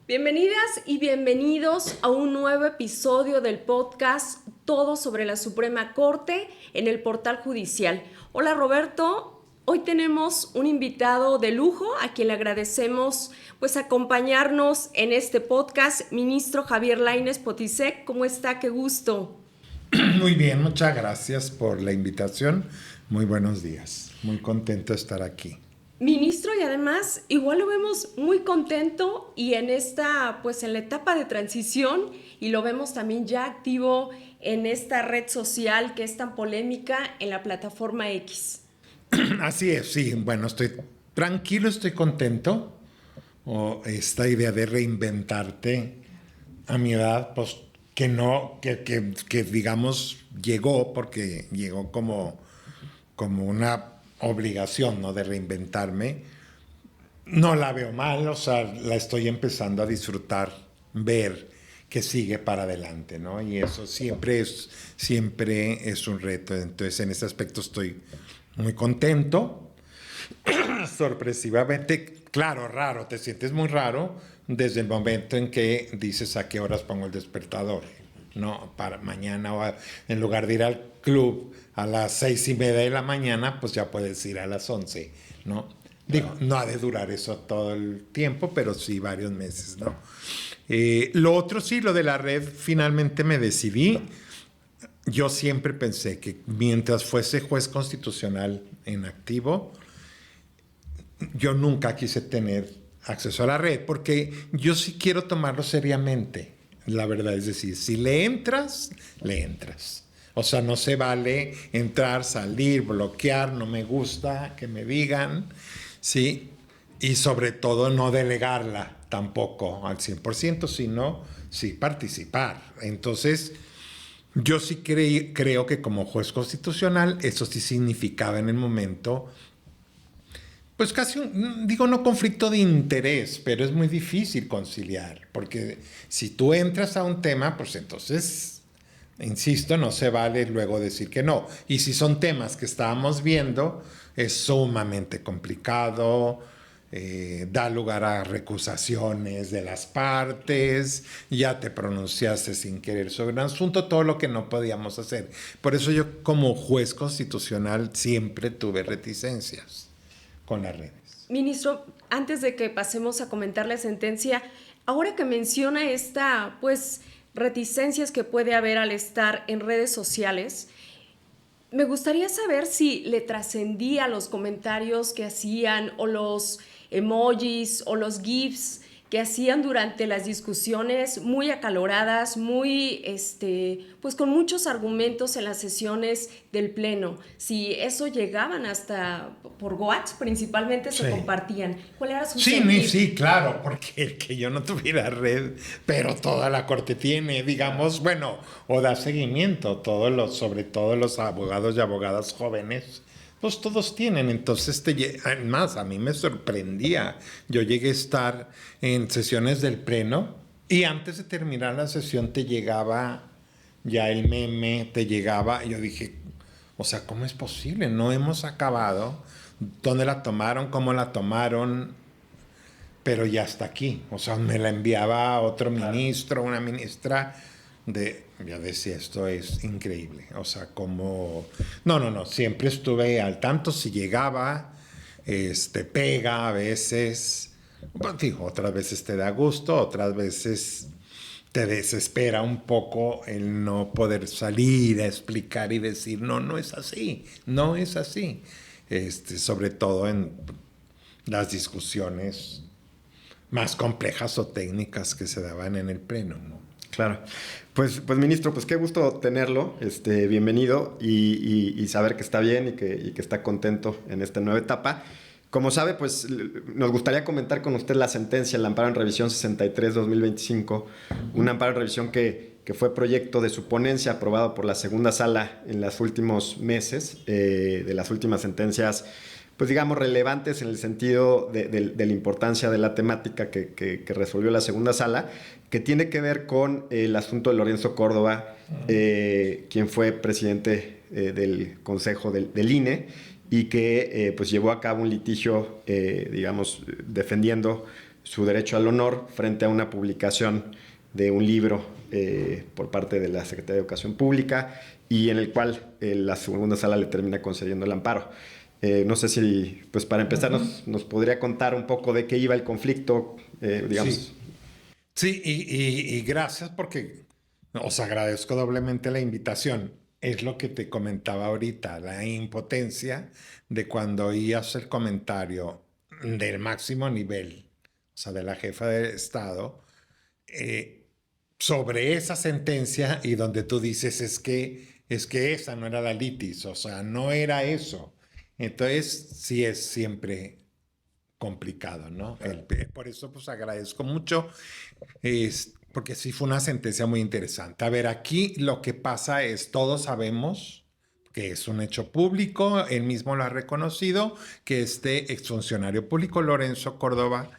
Bienvenidas y bienvenidos a un nuevo episodio del podcast Todo sobre la Suprema Corte en el Portal Judicial. Hola Roberto, hoy tenemos un invitado de lujo a quien le agradecemos acompañarnos en este podcast, ministro Javier Lainez Potisek. ¿Cómo está? Qué gusto. Muy bien, muchas gracias por la invitación. Muy buenos días. Muy contento de estar aquí. Ministro, y además igual lo vemos muy contento y en la etapa de transición, y lo vemos también ya activo en esta red social que es tan polémica en la plataforma X. Así es, sí. Bueno, estoy tranquilo, estoy contento. Esta idea de reinventarte a mi edad, pues que digamos llegó porque llegó como una obligación, ¿no? De reinventarme. No la veo mal, o sea, la estoy empezando a disfrutar, ver que sigue para adelante, ¿no? Y eso siempre es un reto. Entonces, en ese aspecto estoy muy contento. Sorpresivamente, claro, raro, te sientes muy raro desde el momento en que dices a qué horas pongo el despertador, ¿no? Para mañana, en lugar de ir al club a las 6:30 de la mañana, pues ya puedes ir a las 11, ¿no? Digo, no ha de durar eso todo el tiempo, pero sí varios meses, ¿no? Lo otro sí, lo de la red, finalmente me decidí. Yo siempre pensé que mientras fuese juez constitucional en activo, yo nunca quise tener acceso a la red, porque yo sí quiero tomarlo seriamente, la verdad. Es decir, si le entras, le entras. O sea, no se vale entrar, salir, bloquear, no me gusta que me digan, ¿sí? Y sobre todo no delegarla tampoco al 100%, sino sí participar. Entonces, yo sí creo que como juez constitucional, eso sí significaba en el momento, pues casi digo no conflicto de interés, pero es muy difícil conciliar, porque si tú entras a un tema, pues entonces, insisto, no se vale luego decir que no. Y si son temas que estábamos viendo, es sumamente complicado, da lugar a recusaciones de las partes, ya te pronunciaste sin querer sobre un asunto, todo lo que no podíamos hacer. Por eso yo como juez constitucional siempre tuve reticencias con las redes. Ministro, antes de que pasemos a comentar la sentencia, ahora que menciona reticencias que puede haber al estar en redes sociales, me gustaría saber si le trascendía los comentarios que hacían o los emojis o los GIFs que hacían durante las discusiones muy acaloradas, con muchos argumentos en las sesiones del Pleno. Si eso llegaban hasta por WhatsApp, principalmente se compartían. ¿Cuál era su sentir? Sí, claro, porque el que yo no tuviera red, pero toda la corte tiene, digamos, bueno, o da seguimiento, sobre todo los abogados y abogadas jóvenes, pues todos tienen. Entonces, además, a mí me sorprendía. Yo llegué a estar en sesiones del Pleno y antes de terminar la sesión te llegaba ya el meme, te llegaba, y yo dije, o sea, ¿cómo es posible? No hemos acabado. ¿Dónde la tomaron? ¿Cómo la tomaron? Pero ya está aquí. O sea, me la enviaba otro ministro, una ministra. Ya decía, esto es increíble. O sea, como... No. Siempre estuve al tanto si llegaba, pega a veces. Bueno, digo, otras veces te da gusto, otras veces te desespera un poco el no poder salir a explicar y decir, no es así, no es así. Sobre todo en las discusiones más complejas o técnicas que se daban en el Pleno, ¿no? Claro. Pues ministro, pues qué gusto tenerlo, bienvenido y saber que está bien y que está contento en esta nueva etapa. Como sabe, pues nos gustaría comentar con usted la sentencia, el amparo en revisión 63-2025, un amparo en revisión que fue proyecto de su ponencia aprobado por la segunda sala en los últimos meses, de las últimas sentencias, pues digamos, relevantes en el sentido de la importancia de la temática que resolvió la segunda sala, que tiene que ver con el asunto de Lorenzo Córdoba, quien fue presidente del Consejo del INE, y que pues llevó a cabo un litigio, digamos, defendiendo su derecho al honor frente a una publicación de un libro por parte de la Secretaría de Educación Pública y en el cual la segunda sala le termina concediendo el amparo. No sé si, pues para empezar, nos podría contar un poco de qué iba el conflicto, digamos. Sí, sí, y gracias porque os agradezco doblemente la invitación. Es lo que te comentaba ahorita, la impotencia de cuando oías el comentario del máximo nivel, o sea, de la jefa de Estado, eh, sobre esa sentencia y donde tú dices es que esa no era la litis, o sea, no era eso. Entonces, sí es siempre complicado, ¿no? Por eso, pues agradezco mucho, porque sí fue una sentencia muy interesante. A ver, aquí lo que pasa es, todos sabemos que es un hecho público, él mismo lo ha reconocido, que este exfuncionario público, Lorenzo Córdoba,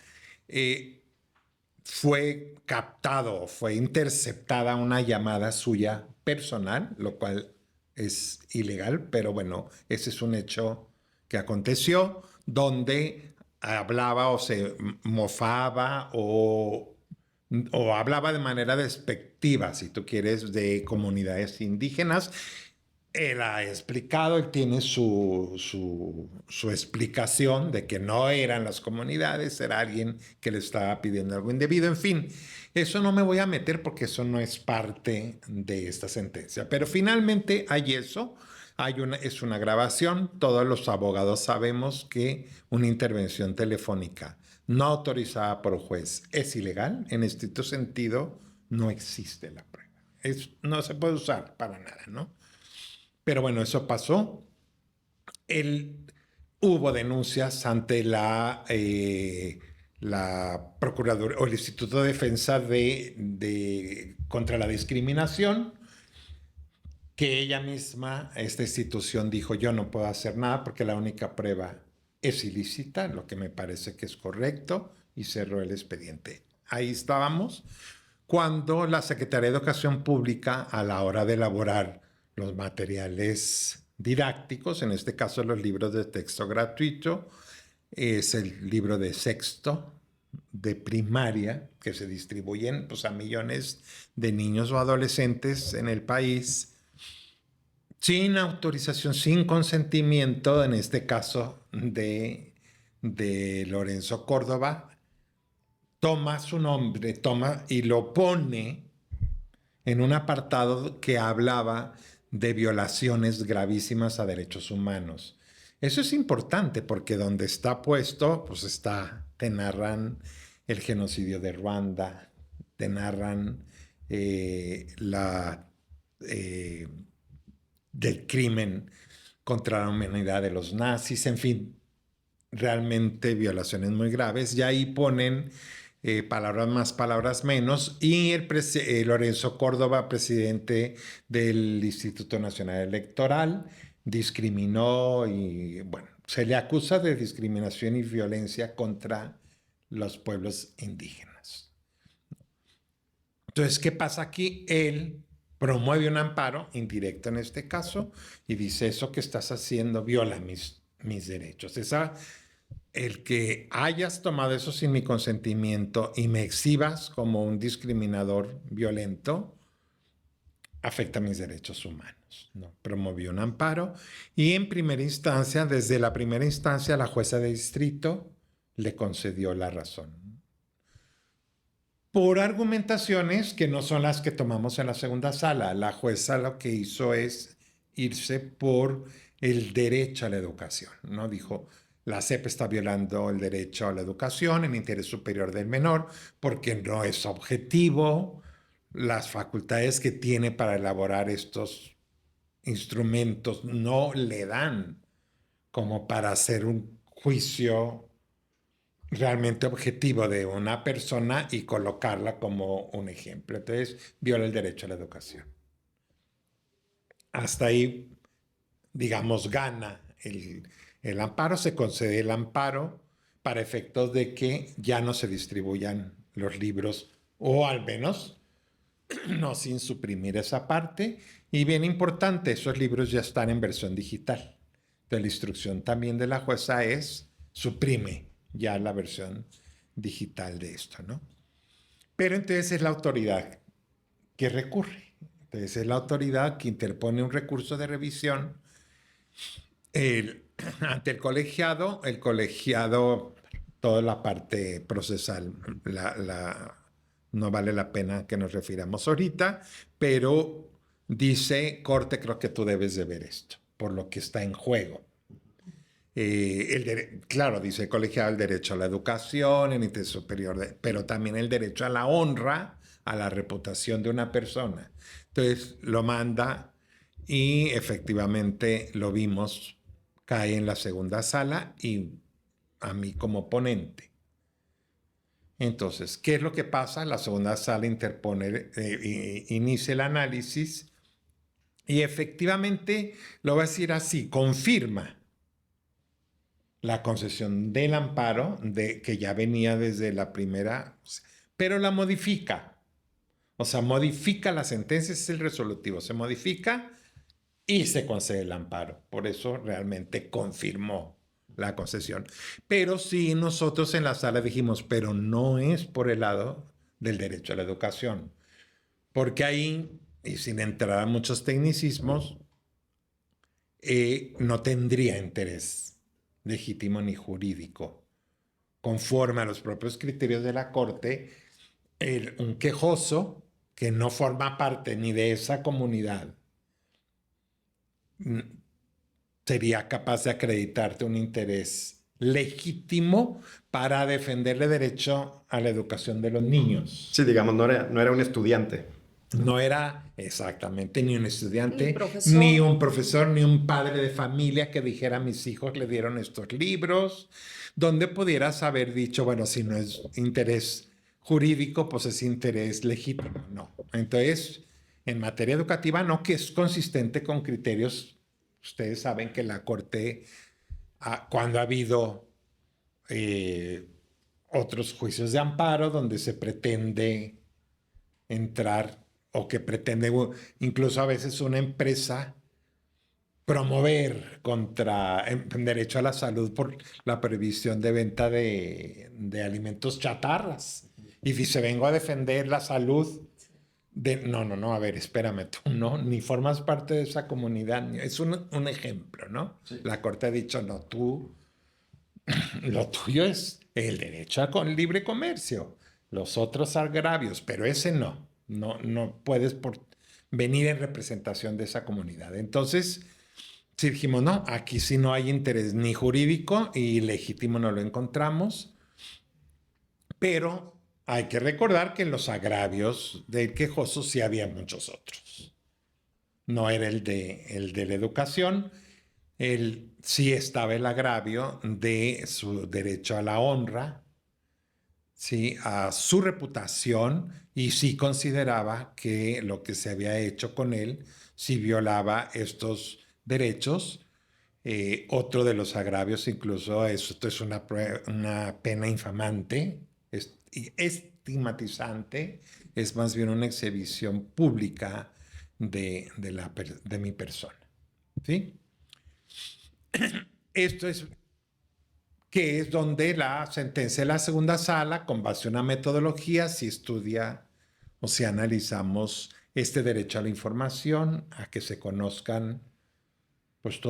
fue captado, fue interceptada una llamada suya personal, lo cual es ilegal, pero bueno, ese es un hecho que aconteció, donde hablaba o se mofaba o hablaba de manera despectiva, si tú quieres, de comunidades indígenas. Él ha explicado, él tiene su explicación de que no eran las comunidades, era alguien que le estaba pidiendo algo indebido. En fin, eso no me voy a meter porque eso no es parte de esta sentencia. Pero finalmente hay eso, es una grabación. Todos los abogados sabemos que una intervención telefónica no autorizada por juez es ilegal. En estricto sentido, no existe la prueba. No se puede usar para nada, ¿no? Pero bueno, eso pasó. Hubo denuncias ante la Procuraduría o el Instituto de Defensa contra la Discriminación, que ella misma, esta institución, dijo: yo no puedo hacer nada porque la única prueba es ilícita, lo que me parece que es correcto, y cerró el expediente. Ahí estábamos cuando la Secretaría de Educación Pública, a la hora de elaborar los materiales didácticos, en este caso los libros de texto gratuito, es el libro de sexto de primaria que se distribuyen pues, a millones de niños o adolescentes en el país, sin autorización, sin consentimiento, en este caso de Lorenzo Córdoba, toma su nombre, y lo pone en un apartado que hablaba de violaciones gravísimas a derechos humanos. Eso es importante porque donde está puesto, pues te narran el genocidio de Ruanda, te narran del crimen contra la humanidad de los nazis, en fin, realmente violaciones muy graves. Y ahí ponen palabras más, palabras menos, y Lorenzo Córdoba, presidente del Instituto Nacional Electoral, discriminó y, bueno, se le acusa de discriminación y violencia contra los pueblos indígenas. Entonces, ¿qué pasa aquí? Él promueve un amparo, indirecto en este caso, y dice: eso que estás haciendo viola mis derechos. El que hayas tomado eso sin mi consentimiento y me exhibas como un discriminador violento, afecta mis derechos humanos, ¿no? Promovió un amparo y en primera instancia, desde la primera instancia, la jueza de distrito le concedió la razón. Por argumentaciones que no son las que tomamos en la segunda sala. La jueza lo que hizo es irse por el derecho a la educación, ¿no? Dijo: la SEP está violando el derecho a la educación en interés superior del menor porque no es objetivo las facultades que tiene para elaborar estos instrumentos no le dan como para hacer un juicio realmente objetivo de una persona y colocarla como un ejemplo. Entonces, viola el derecho a la educación. Hasta ahí, digamos, gana el amparo, se concede el amparo para efectos de que ya no se distribuyan los libros, o al menos no sin suprimir esa parte. Y bien importante, esos libros ya están en versión digital. Entonces, la instrucción también de la jueza es: suprime ya la versión digital de esto, ¿no? Pero entonces es la autoridad que recurre. Entonces es la autoridad que interpone un recurso de revisión ante el colegiado, toda la parte procesal, no vale la pena que nos refiramos ahorita, pero dice, Corte, creo que tú debes de ver esto, por lo que está en juego. Claro, dice el colegiado el derecho a la educación, el interés superior, pero también el derecho a la honra, a la reputación de una persona. Entonces lo manda y efectivamente lo vimos, cae en la segunda sala y a mí como ponente. Entonces, ¿qué es lo que pasa? La segunda sala interpone, inicia el análisis y efectivamente, lo voy a decir así, confirma la concesión del amparo que ya venía desde la primera, pero la modifica. O sea, modifica la sentencia, es el resolutivo, se modifica y se concede el amparo. Por eso realmente confirmó la concesión. Pero sí, nosotros en la sala dijimos, pero no es por el lado del derecho a la educación. Porque ahí, y sin entrar a muchos tecnicismos, no tendría interés legítimo ni jurídico. Conforme a los propios criterios de la Corte, un quejoso que no forma parte ni de esa comunidad sería capaz de acreditarte un interés legítimo para defenderle derecho a la educación de los niños. Sí, digamos, no era un estudiante. No era exactamente ni un estudiante, profesor. ni un profesor, ni un padre de familia que dijera a mis hijos le dieron estos libros, donde pudieras haber dicho, bueno, si no es interés jurídico, pues es interés legítimo. No. Entonces, en materia educativa, no, que es consistente con criterios. Ustedes saben que la Corte, cuando ha habido otros juicios de amparo donde se pretende entrar o que pretende incluso a veces una empresa promover contra en derecho a la salud por la prohibición de venta de alimentos chatarras. Y si se vengo a defender la salud no, a ver, espérame, tú no, ni formas parte de esa comunidad. Es un ejemplo, ¿no? Sí. La Corte ha dicho, no, tú, lo tuyo es el derecho a libre comercio, los otros agravios, pero ese no. No puedes venir en representación de esa comunidad. Entonces, si dijimos, no, aquí sí no hay interés ni jurídico y legítimo no lo encontramos, pero hay que recordar que en los agravios del quejoso sí había muchos otros. No era el de la educación, sí estaba el agravio de su derecho a la honra, ¿sí? A su reputación, y sí consideraba que lo que se había hecho con él sí violaba estos derechos. Otro de los agravios, incluso esto es una pena infamante, estigmatizante, es más bien una exhibición pública de mi persona. ¿Sí? Esto es que es donde la sentencia de la segunda sala, con base en una metodología, si estudia o si analizamos este derecho a la información, a que se conozcan pues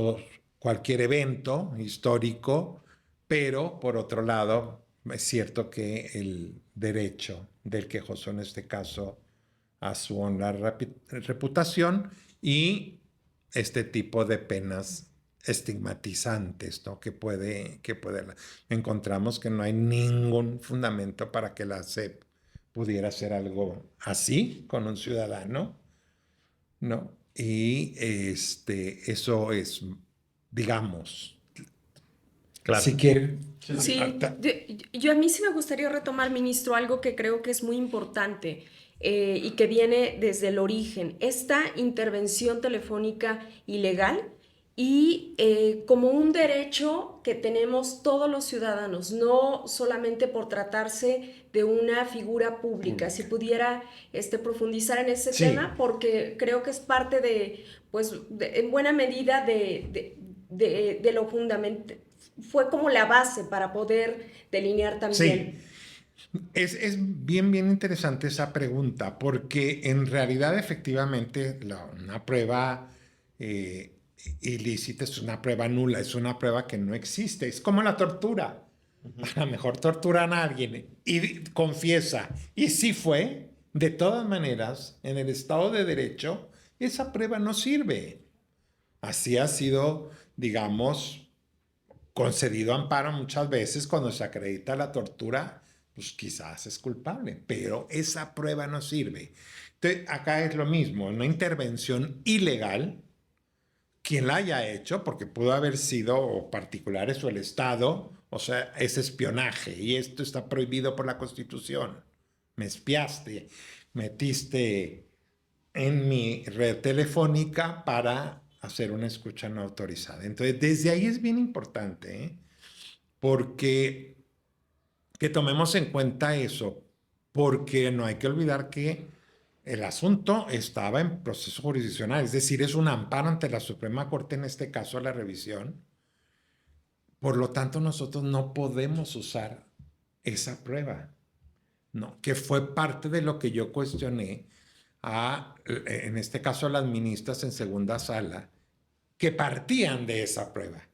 cualquier evento histórico, pero por otro lado es cierto que el derecho del quejoso en este caso a su honra reputación y este tipo de penas estigmatizantes, ¿no? que encontramos que no hay ningún fundamento para que la SEP pudiera hacer algo así con un ciudadano, ¿no? Y eso es, digamos, claro. Si quieren. Sí, yo a mí sí me gustaría retomar, ministro, algo que creo que es muy importante y que viene desde el origen, esta intervención telefónica ilegal y como un derecho que tenemos todos los ciudadanos, no solamente por tratarse de una figura pública. Si pudiera profundizar en ese tema, porque creo que es parte de, pues, en buena medida de lo fundamental. Fue como la base para poder delinear también. Sí, Es bien interesante esa pregunta, porque en realidad efectivamente una prueba ilícita es una prueba nula, es una prueba que no existe. Es como la tortura. A lo mejor torturan a alguien y confiesa, y sí fue, de todas maneras, en el Estado de Derecho, esa prueba no sirve. Así ha sido, digamos, concedido amparo muchas veces cuando se acredita la tortura, pues quizás es culpable, pero esa prueba no sirve. Entonces, acá es lo mismo, una intervención ilegal, quien la haya hecho, porque pudo haber sido o particulares o el Estado, o sea, es espionaje y esto está prohibido por la Constitución. Me espiaste, metiste en mi red telefónica para hacer una escucha no autorizada. Entonces, desde ahí es bien importante, ¿eh? Porque que tomemos en cuenta eso, porque no hay que olvidar que el asunto estaba en proceso jurisdiccional, es decir, es un amparo ante la Suprema Corte, en este caso a la revisión. Por lo tanto, nosotros no podemos usar esa prueba, ¿no? Que fue parte de lo que yo cuestioné en este caso, a las ministras en segunda sala, que partían de esa prueba.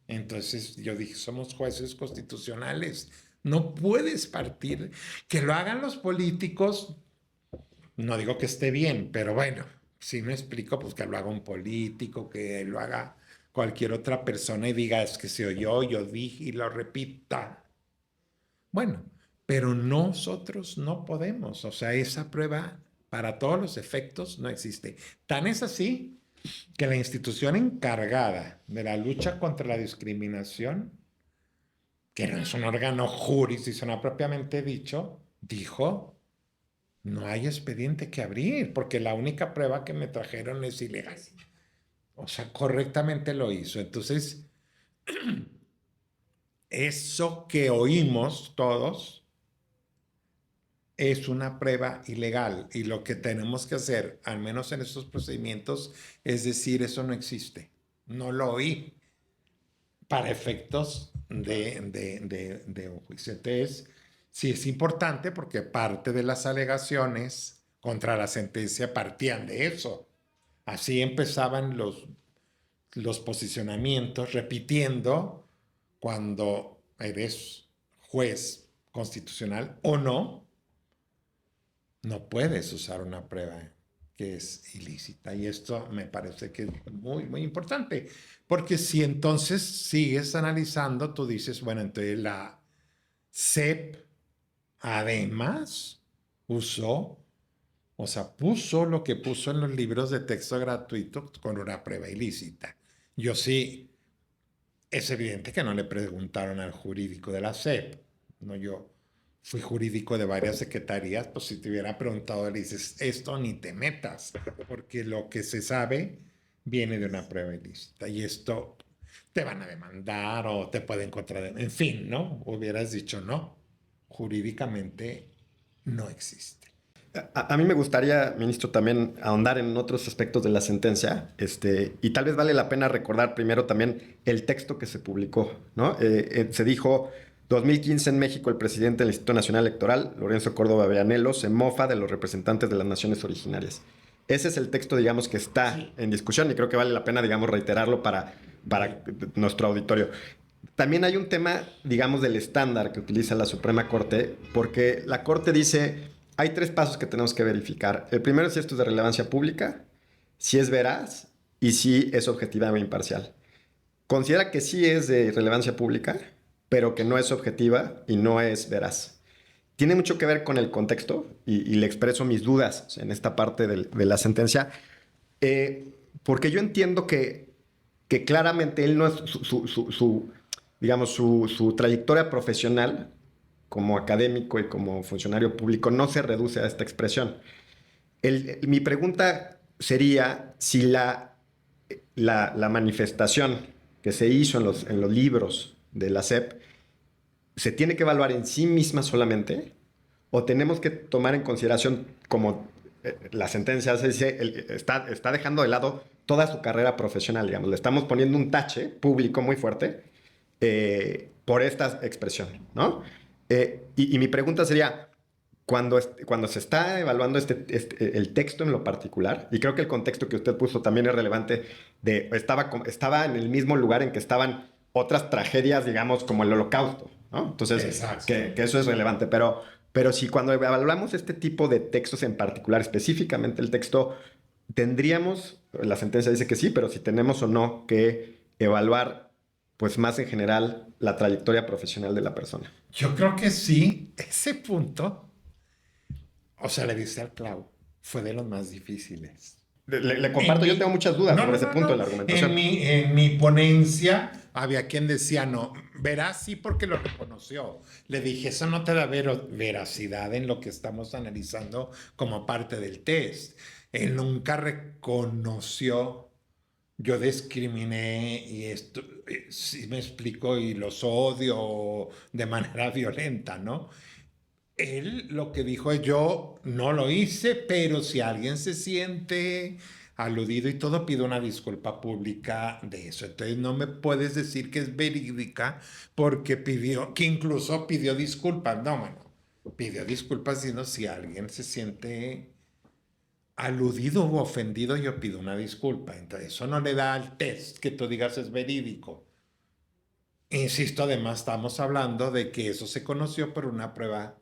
Entonces yo dije, somos jueces constitucionales, no puedes partir, que lo hagan los políticos, no digo que esté bien, pero bueno, si me explico, pues que lo haga un político, que lo haga cualquier otra persona y diga, es que se oyó, yo dije y lo repita. Bueno, pero nosotros no podemos, o sea, esa prueba para todos los efectos no existe. Tan es así que la institución encargada de la lucha contra la discriminación, que no es un órgano jurisdiccional propiamente dicho, dijo, no hay expediente que abrir, porque la única prueba que me trajeron es ilegal. O sea, correctamente lo hizo. Entonces, eso que oímos todos es una prueba ilegal y lo que tenemos que hacer, al menos en estos procedimientos, es decir, eso no existe. No lo oí para efectos de un juicio. Entonces, sí es importante porque parte de las alegaciones contra la sentencia partían de eso. Así empezaban los posicionamientos, repitiendo cuando eres juez constitucional o no, no puedes usar una prueba que es ilícita. Y esto me parece que es muy importante, porque si entonces sigues analizando, tú dices, bueno, entonces la SEP además usó, o sea, puso lo que puso en los libros de texto gratuito con una prueba ilícita. Yo sí, es evidente que no le preguntaron al jurídico de la SEP, no yo. Fui jurídico de varias secretarías, pues si te hubiera preguntado, le dices, esto ni te metas, porque lo que se sabe viene de una prueba ilícita y esto te van a demandar o te pueden contrademandar, en fin, ¿no? Hubieras dicho no, jurídicamente no existe. A mí me gustaría, ministro, también ahondar en otros aspectos de la sentencia, y tal vez vale la pena recordar primero también el texto que se publicó, ¿no? Se dijo, 2015 en México, el presidente del Instituto Nacional Electoral, Lorenzo Córdoba Vianello, se mofa de los representantes de las naciones originarias. Ese es el texto, digamos, que está en discusión y creo que vale la pena, digamos, reiterarlo para nuestro auditorio. También hay un tema, digamos, del estándar que utiliza la Suprema Corte, porque la Corte dice, hay 3 pasos que tenemos que verificar. El primero es si esto es de relevancia pública, si es veraz y si es objetiva o imparcial. Considera que sí es de relevancia pública, pero que no es objetiva y no es veraz. Tiene mucho que ver con el contexto y le expreso mis dudas en esta parte de la sentencia, porque yo entiendo que claramente él no es digamos, su trayectoria profesional como académico y como funcionario público no se reduce a esta expresión. Mi pregunta sería si la manifestación que se hizo en los libros de la SEP se tiene que evaluar en sí misma solamente o tenemos que tomar en consideración, como la sentencia se dice, está dejando de lado toda su carrera profesional, digamos. Le estamos poniendo un tache público muy fuerte por esta expresión, ¿no? Y mi pregunta sería, cuando se está evaluando el texto en lo particular, y creo que el contexto que usted puso también es relevante, estaba en el mismo lugar en que estaban otras tragedias, digamos, como el Holocausto, ¿no? Entonces, que eso es relevante. Pero si cuando evaluamos este tipo de textos en particular, específicamente el texto, tendríamos, la sentencia dice que sí, pero si tenemos o no que evaluar, pues más en general, la trayectoria profesional de la persona. Yo creo que sí, ese punto, o sea, le diste al clavo, fue de los más difíciles. Le comparto, yo tengo muchas dudas sobre ese punto de la argumentación. En mi ponencia había quien decía, no, verás, sí, porque lo reconoció. Le dije, eso no te da veracidad en lo que estamos analizando como parte del test. Él nunca reconoció, yo discriminé y esto, sí me explico, y los odio de manera violenta, ¿no? Él lo que dijo es, yo no lo hice, pero si alguien se siente aludido y todo, pido una disculpa pública de eso. Entonces no me puedes decir que es verídica porque pidió, que incluso pidió disculpas. No, mano, pidió disculpas sino si alguien se siente aludido o ofendido, yo pido una disculpa. Entonces eso no le da al test que tú digas es verídico. Insisto, además estamos hablando de que eso se conoció por una prueba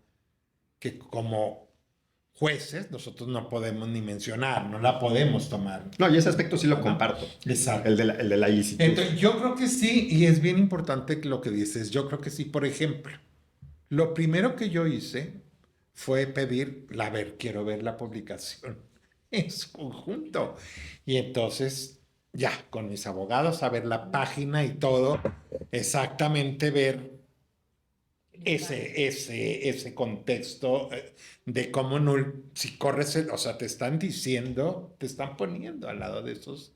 que como jueces nosotros no podemos ni mencionar, no la podemos tomar. No, y ese aspecto sí lo ¿no? comparto. Exacto. El de la ilicitud. Entonces, yo creo que sí, y es bien importante lo que dices. Yo creo que sí. Por ejemplo, lo primero que yo hice fue pedir, quiero ver la publicación en su conjunto. Y entonces, ya, con mis abogados, a ver la página y todo, exactamente ver ese contexto de cómo no, si corres, o sea, te están diciendo, te están poniendo al lado de esos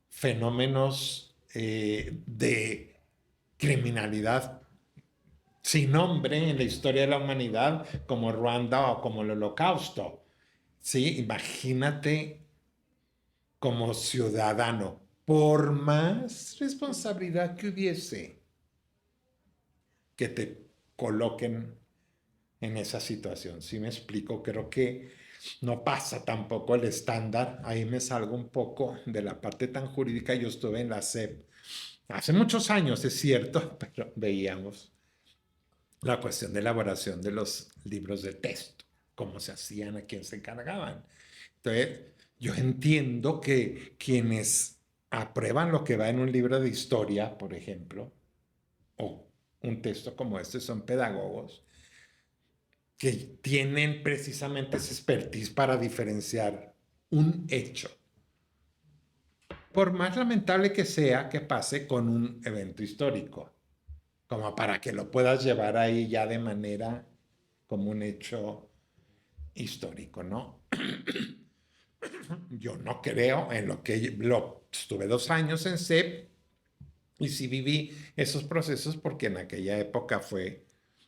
fenómenos de criminalidad sin nombre en la historia de la humanidad, como Ruanda o como el Holocausto. Sí, imagínate como ciudadano, por más responsabilidad que hubiese, que te coloquen en esa situación. ¿Sí me explico? Creo que no pasa tampoco el estándar. Ahí me salgo un poco de la parte tan jurídica. Yo estuve en la SEP hace muchos años, es cierto, pero veíamos la cuestión de elaboración de los libros de texto, cómo se hacían, a quién se encargaban. Entonces, yo entiendo que quienes aprueban lo que va en un libro de historia, por ejemplo, o un texto como este, son pedagogos que tienen precisamente esa expertise para diferenciar un hecho, por más lamentable que sea, que pase con un evento histórico, como para que lo puedas llevar ahí ya de manera como un hecho histórico, ¿no? Yo no creo en lo que estuve 2 años en CEP y sí viví esos procesos porque en aquella época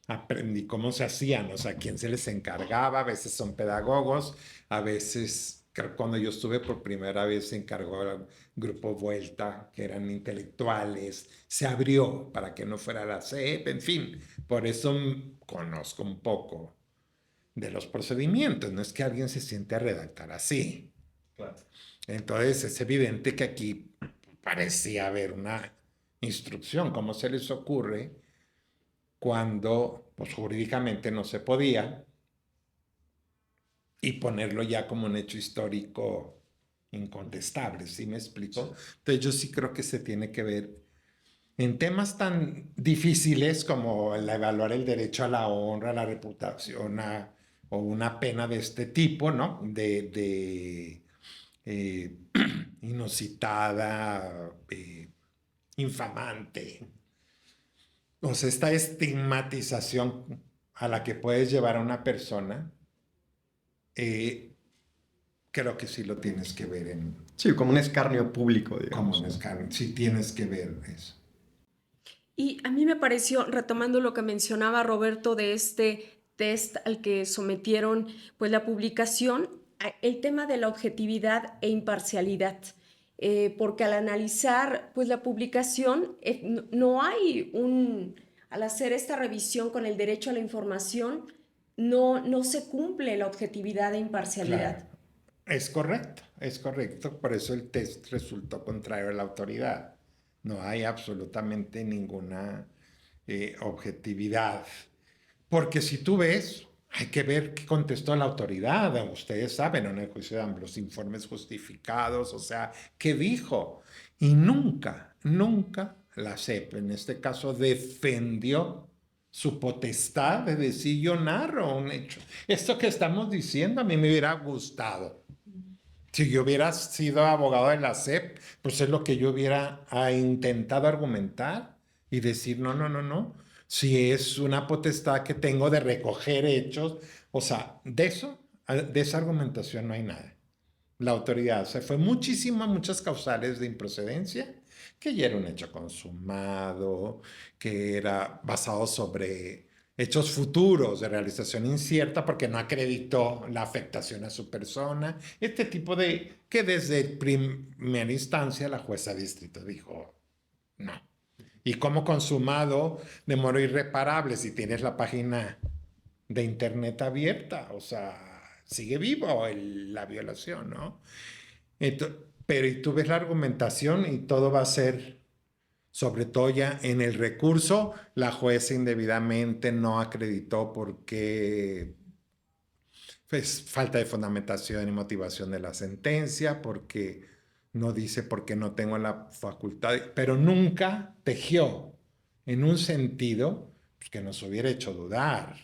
aprendí cómo se hacían, o sea, quién se les encargaba, a veces son pedagogos, a veces, cuando yo estuve por primera vez se encargó el grupo Vuelta, que eran intelectuales, se abrió para que no fuera la CEP, en fin, por eso conozco un poco de los procedimientos, no es que alguien se siente a redactar así. Claro. Entonces es evidente que aquí parecía haber una instrucción, ¿cómo se les ocurre cuando pues, jurídicamente no se podía y ponerlo ya como un hecho histórico incontestable? ¿Sí me explico? Entonces yo sí creo que se tiene que ver en temas tan difíciles como el evaluar el derecho a la honra, a la reputación o una pena de este tipo, ¿no? Eh, inusitada, infamante. O sea, esta estigmatización a la que puedes llevar a una persona, creo que sí lo tienes que ver Sí, como un escarnio público, digamos. como un escándalo. Sí tienes que ver eso. Y a mí me pareció, retomando lo que mencionaba Roberto de este test al que sometieron pues la publicación, el tema de la objetividad e imparcialidad. Porque al analizar pues la publicación no hay al hacer esta revisión con el derecho a la información, no se cumple la objetividad e imparcialidad. Claro. Es correcto. Por eso el test resultó contrario a la autoridad. No hay absolutamente ninguna objetividad. Porque si tú ves, hay que ver qué contestó la autoridad. Ustedes saben, en el juicio de los informes justificados, o sea, qué dijo. Y nunca, nunca la SEP, en este caso, defendió su potestad de decir yo narro un hecho. Esto que estamos diciendo a mí me hubiera gustado. Si yo hubiera sido abogado de la SEP, pues es lo que yo hubiera intentado argumentar y decir, no, no, no, no. Si es una potestad que tengo de recoger hechos, o sea, de esa argumentación no hay nada. La autoridad se fue muchísimo a muchas causales de improcedencia, que ya era un hecho consumado, que era basado sobre hechos futuros de realización incierta porque no acreditó la afectación a su persona. Este tipo de que desde primera instancia la jueza de distrito dijo no. Y como consumado de modo irreparable, si tienes la página de internet abierta, o sea, sigue vivo la violación, ¿no? Pero y tú ves la argumentación y todo va a ser, sobre todo ya en el recurso, la jueza indebidamente no acreditó porque pues, falta de fundamentación y motivación de la sentencia, porque no dice por qué no tengo la facultad, pero nunca tejió en un sentido pues, que nos hubiera hecho dudar.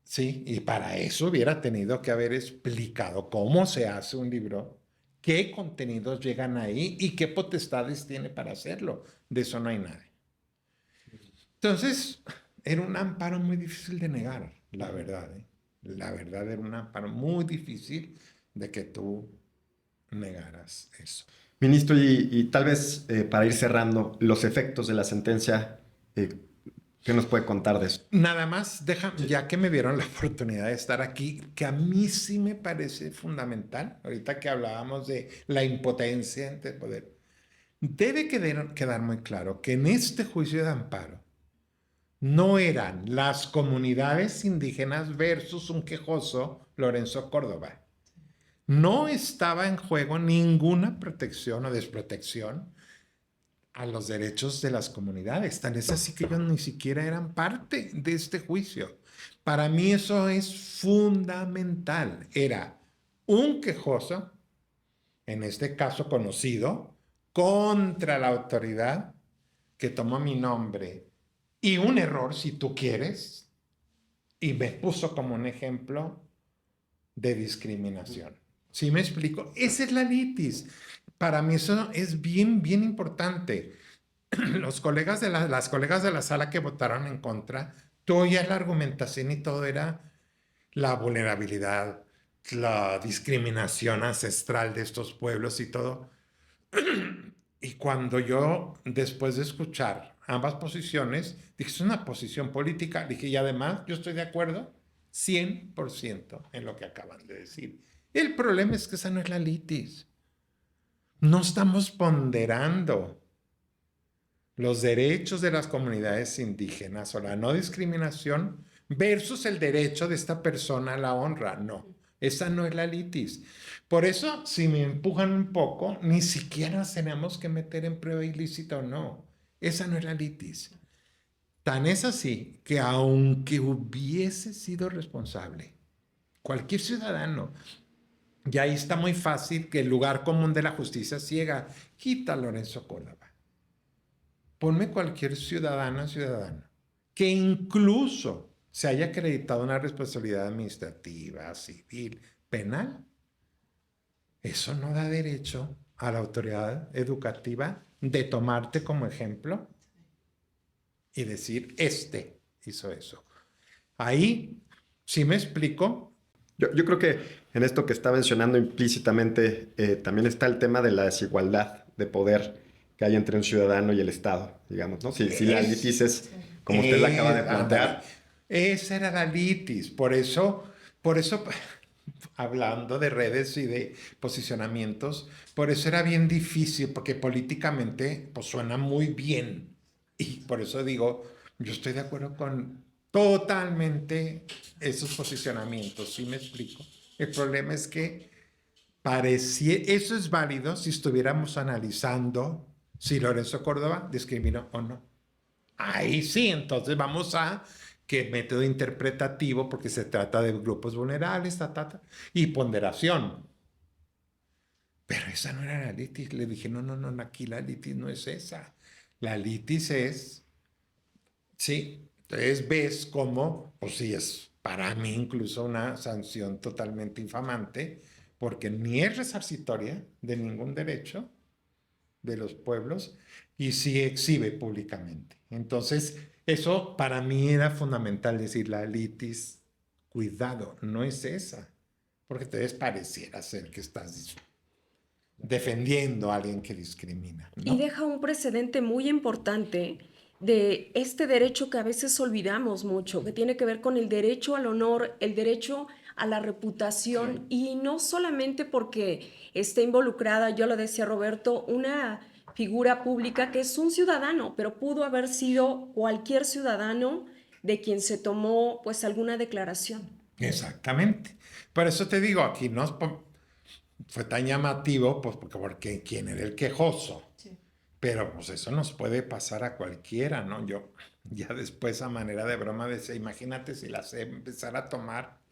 Sí, y para eso hubiera tenido que haber explicado cómo se hace un libro, qué contenidos llegan ahí y qué potestades tiene para hacerlo. De eso no hay nada. Entonces, era un amparo muy difícil de negar, la verdad. ¿Eh? La verdad era un amparo muy difícil de que tú negaras eso. Ministro, y tal vez para ir cerrando, los efectos de la sentencia, ¿qué nos puede contar de eso? Nada más, ya que me dieron la oportunidad de estar aquí, que a mí sí me parece fundamental, ahorita que hablábamos de la impotencia ante el poder, debe quedar muy claro que en este juicio de amparo no eran las comunidades indígenas versus un quejoso Lorenzo Córdoba. No estaba en juego ninguna protección o desprotección a los derechos de las comunidades. Tal es así que ellos ni siquiera eran parte de este juicio. Para mí eso es fundamental. Era un quejoso, en este caso conocido, contra la autoridad que tomó mi nombre y un error, si tú quieres, y me puso como un ejemplo de discriminación. ¿Sí me explico? Esa es la litis. Para mí eso es bien, bien importante. Los colegas las colegas de la sala que votaron en contra, toda la argumentación y todo era la vulnerabilidad, la discriminación ancestral de estos pueblos y todo. Y cuando yo, después de escuchar ambas posiciones, dije, es una posición política, dije, y además yo estoy de acuerdo 100% en lo que acaban de decir. El problema es que esa no es la litis. No estamos ponderando los derechos de las comunidades indígenas o la no discriminación versus el derecho de esta persona a la honra. No, esa no es la litis. Por eso, si me empujan un poco, ni siquiera tenemos que meter en prueba ilícita o no. Esa no es la litis. Tan es así que aunque hubiese sido responsable, cualquier ciudadano, y ahí está muy fácil que el lugar común de la justicia ciega, quita a Lorenzo Córdoba. Ponme cualquier ciudadano que incluso se haya acreditado una responsabilidad administrativa, civil, penal. Eso no da derecho a la autoridad educativa de tomarte como ejemplo y decir, este hizo eso. Ahí, ¿sí me explico? Yo creo que en esto que está mencionando implícitamente también está el tema de la desigualdad de poder que hay entre un ciudadano y el Estado, digamos, ¿no? Si la litis es como usted la acaba de plantear. Esa era la litis. Por eso, hablando de redes y de posicionamientos, por eso era bien difícil, porque políticamente pues, suena muy bien Y por eso digo, yo estoy de acuerdo con totalmente esos posicionamientos, ¿sí me explico? El problema es que eso es válido si estuviéramos analizando si Lorenzo Córdoba discriminó o no. Ahí sí, entonces vamos a que método interpretativo, porque se trata de grupos vulnerables, y ponderación. Pero esa no era la litis. Le dije, no, no, no, aquí la litis no es esa. La litis es, sí, entonces ves cómo, pues sí, es para mí incluso una sanción totalmente infamante, porque ni es resarcitoria de ningún derecho de los pueblos y sí exhibe públicamente. Entonces, eso para mí era fundamental decir, la litis, cuidado, no es esa, porque entonces pareciera ser que estás defendiendo a alguien que discrimina, Y ¿no? deja un precedente muy importante de este derecho que a veces olvidamos mucho, que tiene que ver con el derecho al honor, el derecho a la reputación, y no solamente porque esté involucrada, yo lo decía Roberto, una figura pública que es un ciudadano, pero pudo haber sido cualquier ciudadano de quien se tomó pues alguna declaración. Exactamente. Por eso te digo, aquí no fue tan llamativo, pues porque quién era el quejoso. Sí. Pero pues eso nos puede pasar a cualquiera, ¿no? Yo ya después a manera de broma decía, imagínate si las empezara a tomar,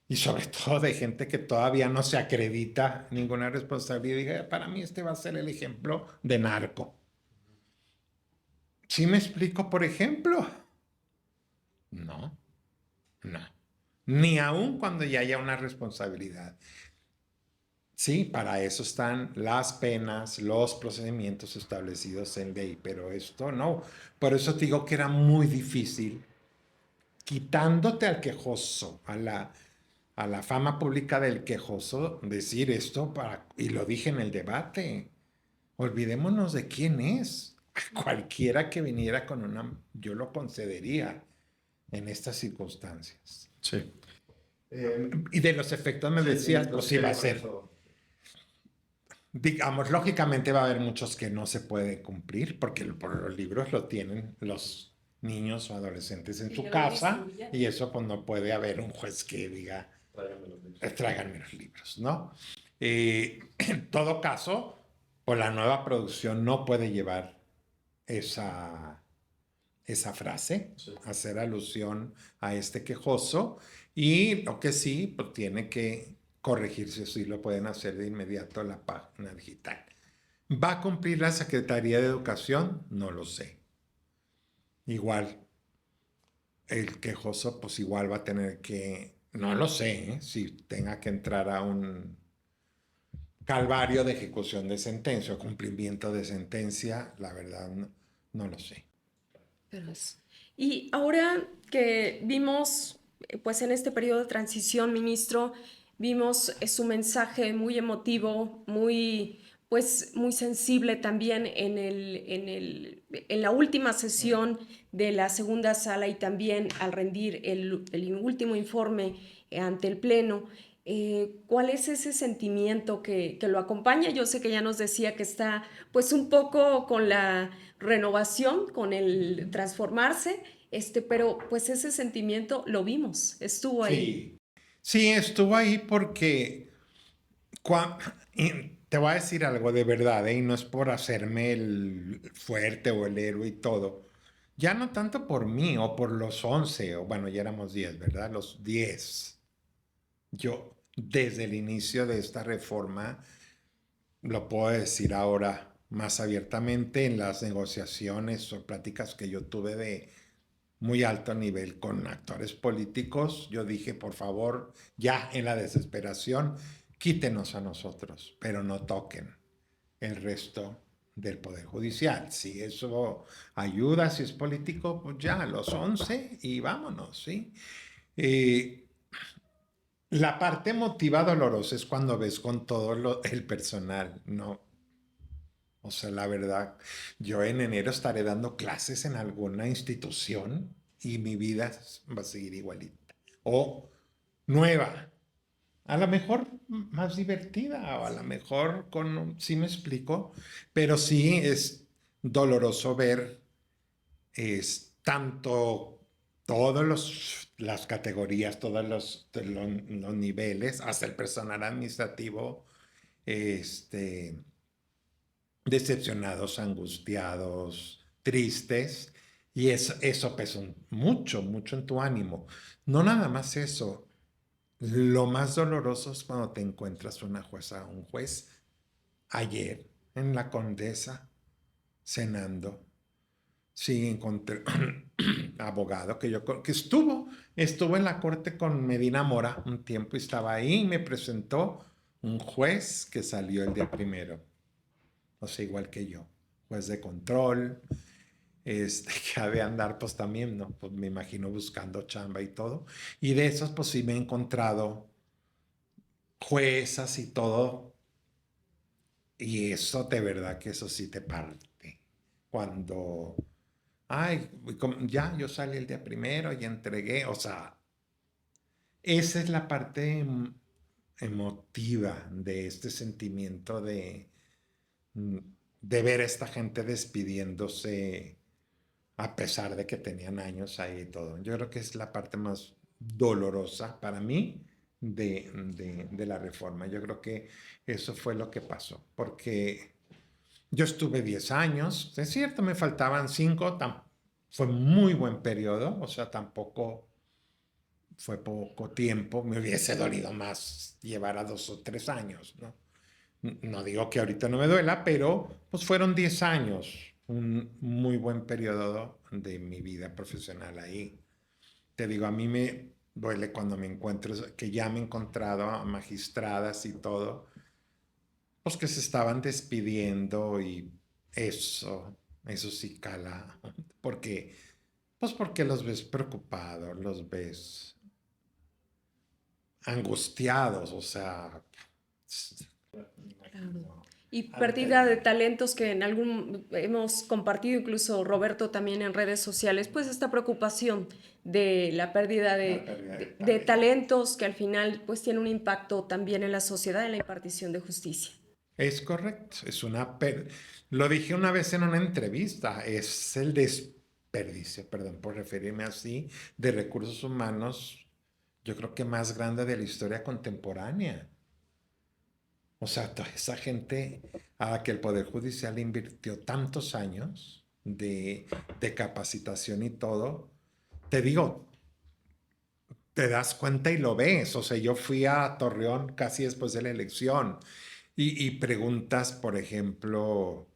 y sobre todo de gente que todavía no se acredita ninguna responsabilidad. Y diga, para mí este va a ser el ejemplo de narco. ¿Sí me explico, por ejemplo? No, no. Ni aun cuando ya haya una responsabilidad. Sí, para eso están las penas, los procedimientos establecidos en ley, pero esto no. Por eso te digo que era muy difícil, quitándote al quejoso, a la fama pública del quejoso, decir esto y lo dije en el debate. Olvidémonos de quién es. Cualquiera que viniera con yo lo concedería en estas circunstancias. Sí. Y de los efectos me decías, pues sí va a ser. Digamos, lógicamente va a haber muchos que no se pueden cumplir porque por los libros lo tienen los niños o adolescentes en su casa y eso pues no puede haber un juez que diga, tráiganme los libros, ¿no? En todo caso, pues la nueva producción no puede llevar esa frase, sí, hacer alusión a este quejoso, y lo que sí, pues tiene que corregirse, sí lo pueden hacer de inmediato la página digital. ¿Va a cumplir la Secretaría de Educación? No lo sé. Igual, el quejoso pues igual va a tener que, no lo sé, si tenga que entrar a un calvario de ejecución de sentencia o cumplimiento de sentencia, la verdad no lo sé. Pero es. Y ahora que vimos, pues en este periodo de transición, ministro, vimos su mensaje muy emotivo, muy, pues muy sensible también en la última sesión de la segunda sala y también al rendir el último informe ante el Pleno. ¿Cuál es ese sentimiento que lo acompaña? Yo sé que ya nos decía que está pues un poco con la renovación, con el transformarse, pero pues ese sentimiento lo vimos, estuvo ahí. Sí, sí, estuvo ahí porque y te voy a decir algo de verdad, y no es por hacerme el fuerte o el héroe y todo. Ya no tanto por mí o por los 11, o bueno, ya éramos 10, ¿verdad? Los 10. Yo, desde el inicio de esta reforma, lo puedo decir ahora más abiertamente en las negociaciones o pláticas que yo tuve de muy alto nivel con actores políticos, yo dije, por favor, ya en la desesperación, quítenos a nosotros, pero no toquen el resto del Poder Judicial. Si eso ayuda, si es político, pues ya, los 11 y vámonos, ¿sí? La parte emotiva dolorosa es cuando ves con todo el personal, ¿no? O sea, la verdad, yo en enero estaré dando clases en alguna institución y mi vida va a seguir igualita. O nueva. A lo mejor más divertida o a lo mejor sí me explico, pero sí es doloroso ver es tanto todas las categorías, todos los niveles, hasta el personal administrativo, este, decepcionados, angustiados, tristes, y eso pesa mucho, mucho en tu ánimo. No nada más eso, lo más doloroso es cuando te encuentras una jueza, un juez, ayer en la Condesa, cenando. Sí, encontré abogado que estuvo en la corte con Medina Mora un tiempo y estaba ahí y me presentó un juez que salió el día primero. O sea, igual que yo, juez de control, que ha de andar pues también, ¿no? Pues me imagino buscando chamba y todo. Y de esos pues sí me he encontrado juezas y todo. Y eso de verdad que eso sí te parte. Cuando, ay, ya yo salí el día primero y entregué, o sea, esa es la parte emotiva de este sentimiento mm, de ver a esta gente despidiéndose a pesar de que tenían años ahí y todo. Yo creo que es la parte más dolorosa para mí de la reforma. Yo creo que eso fue lo que pasó, porque yo estuve 10 años, es cierto, me faltaban 5, fue muy buen periodo, o sea, tampoco fue poco tiempo, me hubiese dolido más llevar a 2 o 3 años, ¿no? No digo que ahorita no me duela, pero pues fueron 10 años, un muy buen periodo de mi vida profesional ahí. Te digo, a mí me duele cuando me encuentro, que ya me he encontrado a magistradas y todo, pues que se estaban despidiendo y eso sí cala, porque, pues porque los ves preocupados, los ves angustiados, o sea, Claro. Y pérdida de talentos que en algún hemos compartido, incluso Roberto también en redes sociales, pues esta preocupación de la pérdida la pérdida de de talento. talentos que al final pues tiene un impacto también en la sociedad, en la impartición de justicia. Es correcto, lo dije una vez en una entrevista, es el desperdicio, perdón por referirme así, de recursos humanos, yo creo que más grande de la historia contemporánea. O sea, toda esa gente a la que el Poder Judicial invirtió tantos años de capacitación y todo, te digo, te das cuenta y lo ves. O sea, yo fui a Torreón casi después de la elección y preguntas, por ejemplo,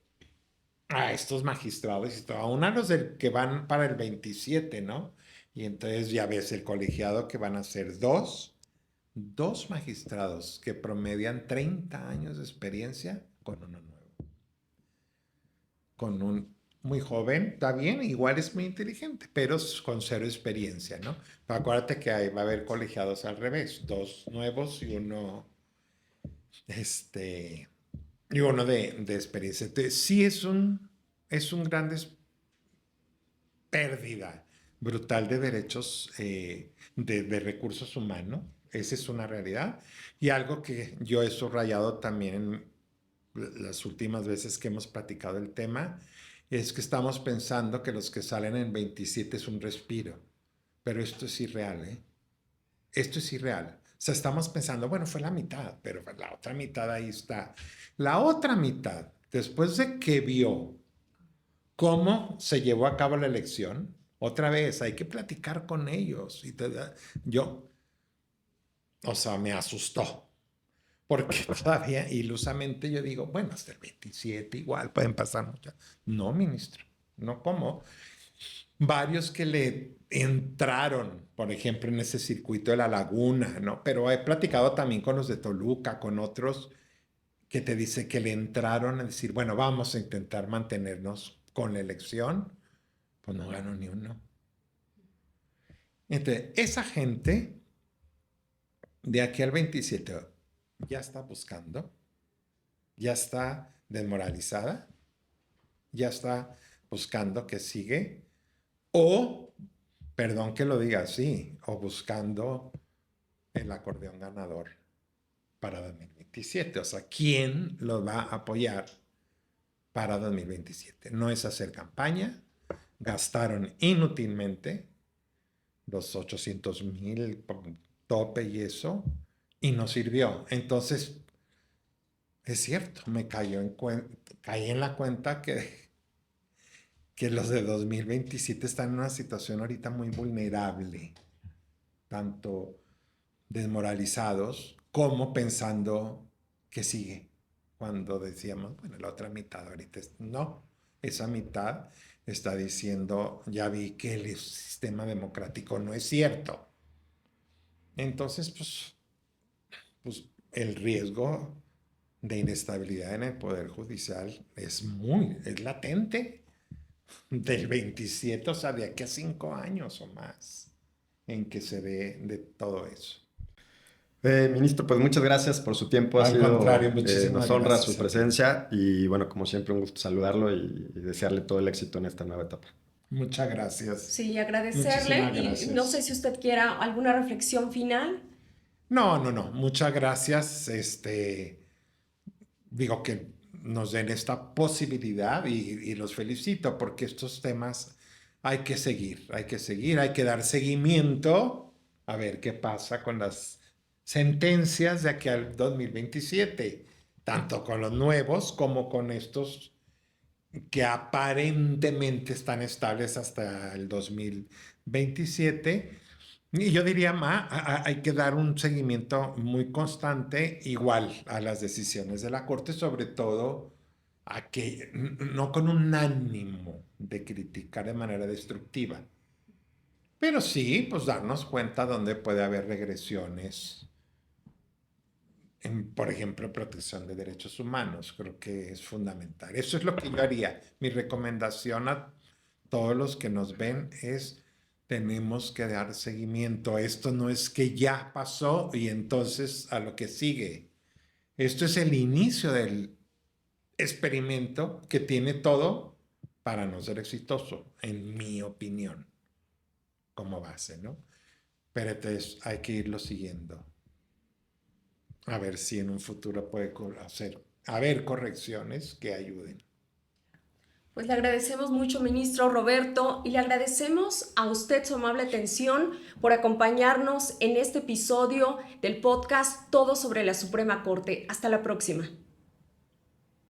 a estos magistrados y todo, aún a los que van para el 27, ¿no? Y entonces ya ves el colegiado que van a ser dos magistrados que promedian 30 años de experiencia con uno nuevo. Con un muy joven, está bien, igual es muy inteligente, pero con cero experiencia, ¿no? Pero acuérdate que ahí va a haber colegiados al revés, dos nuevos este, y uno de experiencia. Entonces, sí es un gran pérdida brutal de derechos, de recursos humanos. Esa es una realidad. Y algo que yo he subrayado también en las últimas veces que hemos platicado el tema, es que estamos pensando que los que salen en 27 es un respiro. Pero esto es irreal, ¿eh? Esto es irreal. O sea, estamos pensando, bueno, fue la mitad, pero la otra mitad ahí está. La otra mitad, después de que vio cómo se llevó a cabo la elección, otra vez hay que platicar con ellos. Yo, o sea, me asustó. Porque todavía ilusamente yo digo, bueno, hasta el 27 igual pueden pasar muchas. No, ministro, no como. Varios que le entraron, por ejemplo, en ese circuito de la laguna, ¿no? Pero he platicado también con los de Toluca, con otros que te dice que le entraron a decir, bueno, vamos a intentar mantenernos con la elección. Pues no ganó ni uno. Entonces, esa gente de aquí al 27 ya está buscando, ya está desmoralizada, ya está buscando que sigue, o, perdón que lo diga así, o buscando el acordeón ganador para 2027. O sea, ¿quién lo va a apoyar para 2027? No es hacer campaña, gastaron inútilmente los 800,000 tope y eso, y no sirvió. Entonces, es cierto, caí en la cuenta que los de 2027 están en una situación ahorita muy vulnerable, tanto desmoralizados como pensando que sigue. Cuando decíamos, bueno, la otra mitad ahorita no, esa mitad está diciendo, ya vi que el sistema democrático no es cierto. Entonces, pues el riesgo de inestabilidad en el Poder Judicial es latente. Del 27, o sea, de aquí a 5 años o más, en que se ve de todo eso. Ministro, pues muchas gracias por su tiempo. Al contrario, muchísimas nos honra gracias su presencia y bueno, como siempre, un gusto saludarlo y desearle todo el éxito en esta nueva etapa. Muchas gracias. Sí, agradecerle. Muchísimas gracias. Y no sé si usted quiera alguna reflexión final. No. Muchas gracias. Digo que nos den esta posibilidad y los felicito porque estos temas hay que seguir, hay que dar seguimiento a ver qué pasa con las sentencias de aquí al 2027, tanto con los nuevos como con estos que aparentemente están estables hasta el 2027. Y yo diría más, hay que dar un seguimiento muy constante, igual a las decisiones de la Corte, sobre todo a que no con un ánimo de criticar de manera destructiva, pero sí, pues darnos cuenta donde puede haber regresiones en, por ejemplo, protección de derechos humanos. Creo que es fundamental. Eso es lo que yo haría. Mi recomendación a todos los que nos ven es: tenemos que dar seguimiento. Esto no es que ya pasó y entonces a lo que sigue. Esto es el inicio del experimento que tiene todo para no ser exitoso, en mi opinión, como base, ¿no? Pero entonces hay que irlo siguiendo. A ver si en un futuro puede haber correcciones que ayuden. Pues le agradecemos mucho, ministro Roberto, y le agradecemos a usted su amable atención por acompañarnos en este episodio del podcast Todo sobre la Suprema Corte. Hasta la próxima.